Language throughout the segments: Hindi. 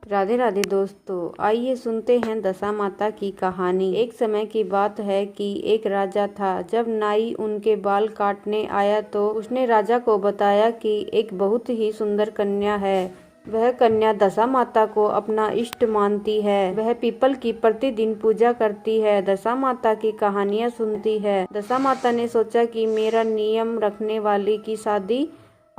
राधे राधे दोस्तों, आइए सुनते हैं दशा माता की कहानी। एक समय की बात है कि एक राजा था। जब नाई उनके बाल काटने आया तो उसने राजा को बताया कि एक बहुत ही सुंदर कन्या है। वह कन्या दशा माता को अपना इष्ट मानती है। वह पीपल की प्रतिदिन पूजा करती है, दशा माता की कहानियाँ सुनती है। दशा माता ने सोचा कि मेरा नियम रखने वाली की शादी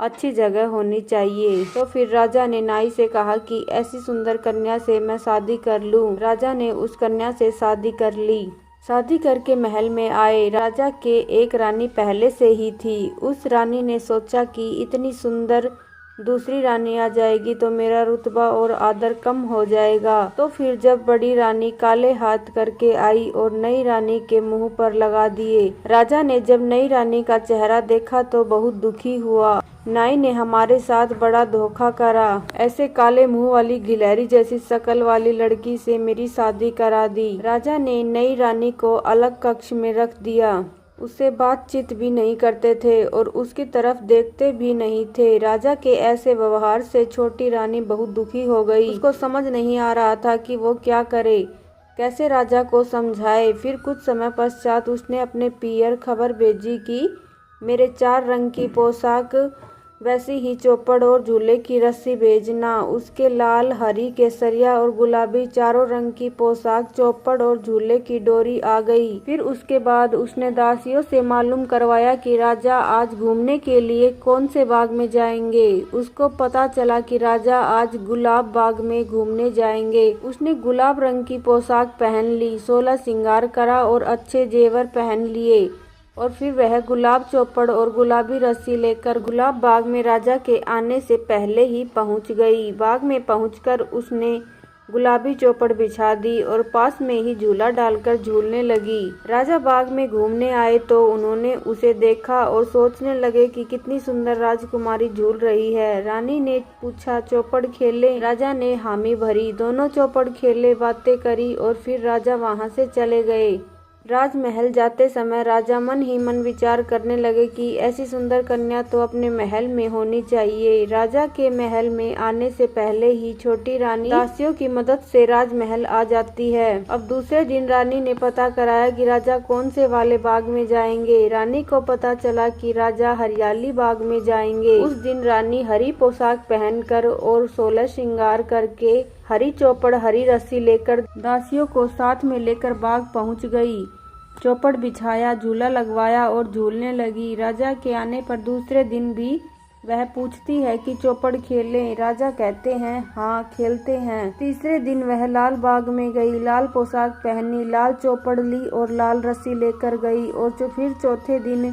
अच्छी जगह होनी चाहिए। तो फिर राजा ने नाई से कहा कि ऐसी सुंदर कन्या से मैं शादी कर लूं। राजा ने उस कन्या से शादी कर ली। शादी करके महल में आए। राजा के एक रानी पहले से ही थी। उस रानी ने सोचा कि इतनी सुंदर दूसरी रानी आ जाएगी तो मेरा रुतबा और आदर कम हो जाएगा। तो फिर जब बड़ी रानी काले हाथ करके आई और नई रानी के मुंह पर लगा दिए। राजा ने जब नई रानी का चेहरा देखा तो बहुत दुखी हुआ। नाई ने हमारे साथ बड़ा धोखा करा। ऐसे काले मुंह वाली गिलहरी जैसी शक्ल वाली लड़की से मेरी शादी करा दी। राजा ने नई रानी को अलग कक्ष में रख दिया। उससे बातचीत भी नहीं करते थे और उसकी तरफ देखते भी नहीं थे। राजा के ऐसे व्यवहार से छोटी रानी बहुत दुखी हो गई। उसको समझ नहीं आ रहा था कि वो क्या करे, कैसे राजा को समझाए। फिर कुछ समय पश्चात उसने अपने पियर खबर भेजी कि मेरे 4 रंग की पोशाक, वैसी ही चौपड़ और झूले की रस्सी भेजना। उसके लाल, हरी, केसरिया और गुलाबी चारों रंग की पोशाक, चौपड़ और झूले की डोरी आ गई। फिर उसके बाद उसने दासियों से मालूम करवाया कि राजा आज घूमने के लिए कौन से बाग में जाएंगे। उसको पता चला कि राजा आज गुलाब बाग में घूमने जाएंगे। उसने गुलाब रंग की पोशाक पहन ली, 16 श्रृंगार करा और अच्छे जेवर पहन लिए और फिर वह गुलाब चौपड़ और गुलाबी रस्सी लेकर गुलाब बाग में राजा के आने से पहले ही पहुंच गई। बाग में पहुंचकर उसने गुलाबी चौपड़ बिछा दी और पास में ही झूला डालकर झूलने लगी। राजा बाग में घूमने आए तो उन्होंने उसे देखा और सोचने लगे कि कितनी सुंदर राजकुमारी झूल रही है। रानी ने पूछा, चौपड़ खेले? राजा ने हामी भरी। दोनों चौपड़ खेले, बातें करी और फिर राजा वहां से चले गए। राजमहल जाते समय राजा मन ही मन विचार करने लगे कि ऐसी सुंदर कन्या तो अपने महल में होनी चाहिए। राजा के महल में आने से पहले ही छोटी रानी दासियों की मदद से राजमहल आ जाती है। अब दूसरे दिन रानी ने पता कराया कि राजा कौन से वाले बाग में जाएंगे। रानी को पता चला कि राजा हरियाली बाग में जाएंगे। उस दिन रानी हरी पोशाक पहनकर और 16 श्रृंगार करके, हरी चौपड़, हरी रस्सी लेकर दासियों को साथ में लेकर बाग पहुंच गई। चौपड़ बिछाया, झूला लगवाया और झूलने लगी। राजा के आने पर दूसरे दिन भी वह पूछती है कि चौपड़ खेलें? राजा कहते हैं हाँ खेलते हैं। तीसरे दिन वह लाल बाग में गई, लाल पोशाक पहनी, लाल चौपड़ ली और लाल रस्सी लेकर गई और फिर चौथे दिन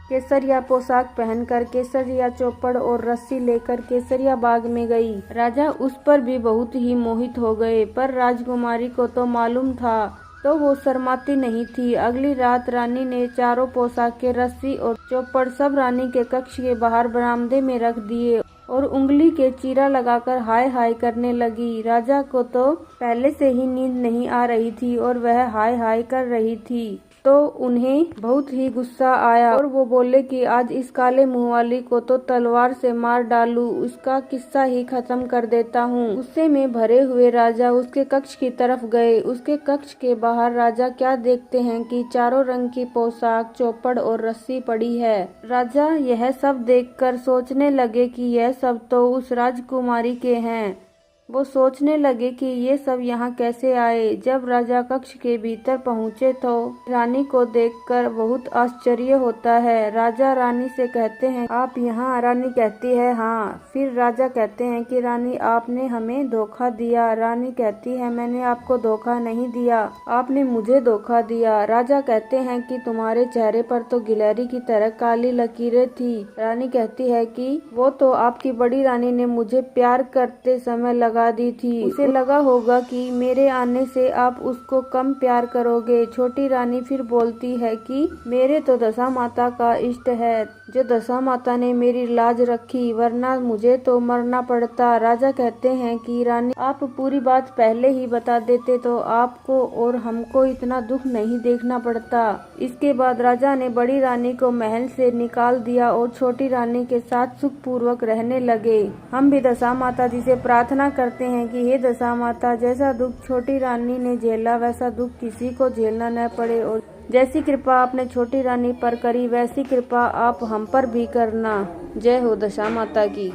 केसरिया पोशाक पहनकर केसरिया चौपड़ और रस्सी लेकर केसरिया बाग में गई। राजा उस पर भी बहुत ही मोहित हो गए, पर राजकुमारी को तो मालूम था तो वो शर्माती नहीं थी। अगली रात रानी ने चारों पोशाक के रस्सी और चौपड़ सब रानी के कक्ष के बाहर बरामदे में रख दिए और उंगली के चीरा लगाकर हाय हाय करने लगी। राजा को तो पहले से ही नींद नहीं आ रही थी और वह हाय हाय कर रही थी तो उन्हें बहुत ही गुस्सा आया और वो बोले कि आज इस काले मुंह वाली को तो तलवार से मार डालूं, उसका किस्सा ही खत्म कर देता हूँ। गुस्से में भरे हुए राजा उसके कक्ष की तरफ गए। उसके कक्ष के बाहर राजा क्या देखते हैं कि चारों रंग की पोशाक, चौपड़ और रस्सी पड़ी है। राजा यह सब देखकर सोचने लगे कि यह सब तो उस राजकुमारी के हैं। वो सोचने लगे कि ये सब यहाँ कैसे आए। जब राजा कक्ष के भीतर पहुँचे तो रानी को देखकर बहुत आश्चर्य होता है। राजा रानी से कहते हैं, आप यहाँ? रानी कहती है हाँ। फिर राजा कहते हैं कि रानी आपने हमें धोखा दिया। रानी कहती है मैंने आपको धोखा नहीं दिया, आपने मुझे धोखा दिया। राजा कहते हैं कि तुम्हारे चेहरे पर तो गिलहरी की तरह काली लकीरें थी। रानी कहती है कि वो तो आपकी बड़ी रानी ने मुझे प्यार करते समय लगा दी थी, उसे लगा होगा कि मेरे आने से आप उसको कम प्यार करोगे। छोटी रानी फिर बोलती है कि मेरे तो दशा माता का इष्ट है, जो दशा माता ने मेरी लाज रखी, वरना मुझे तो मरना पड़ता। राजा कहते हैं कि रानी आप पूरी बात पहले ही बता देते तो आपको और हमको इतना दुख नहीं देखना पड़ता। इसके बाद राजा ने बड़ी रानी को महल से निकाल दिया और छोटी रानी के साथ सुख पूर्वक रहने लगे। हम भी दशा माता जी से प्रार्थना करते हैं कि हे दशा माता, जैसा दुख छोटी रानी ने झेला वैसा दुख किसी को झेलना न पड़े, और जैसी कृपा आपने छोटी रानी पर करी वैसी कृपा आप हम पर भी करना। जय हो दशा माता की।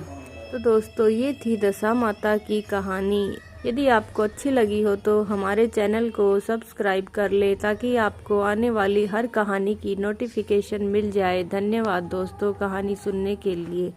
तो दोस्तों, ये थी दशा माता की कहानी। यदि आपको अच्छी लगी हो तो हमारे चैनल को सब्सक्राइब कर ले, ताकि आपको आने वाली हर कहानी की नोटिफिकेशन मिल जाए। धन्यवाद दोस्तों कहानी सुनने के लिए।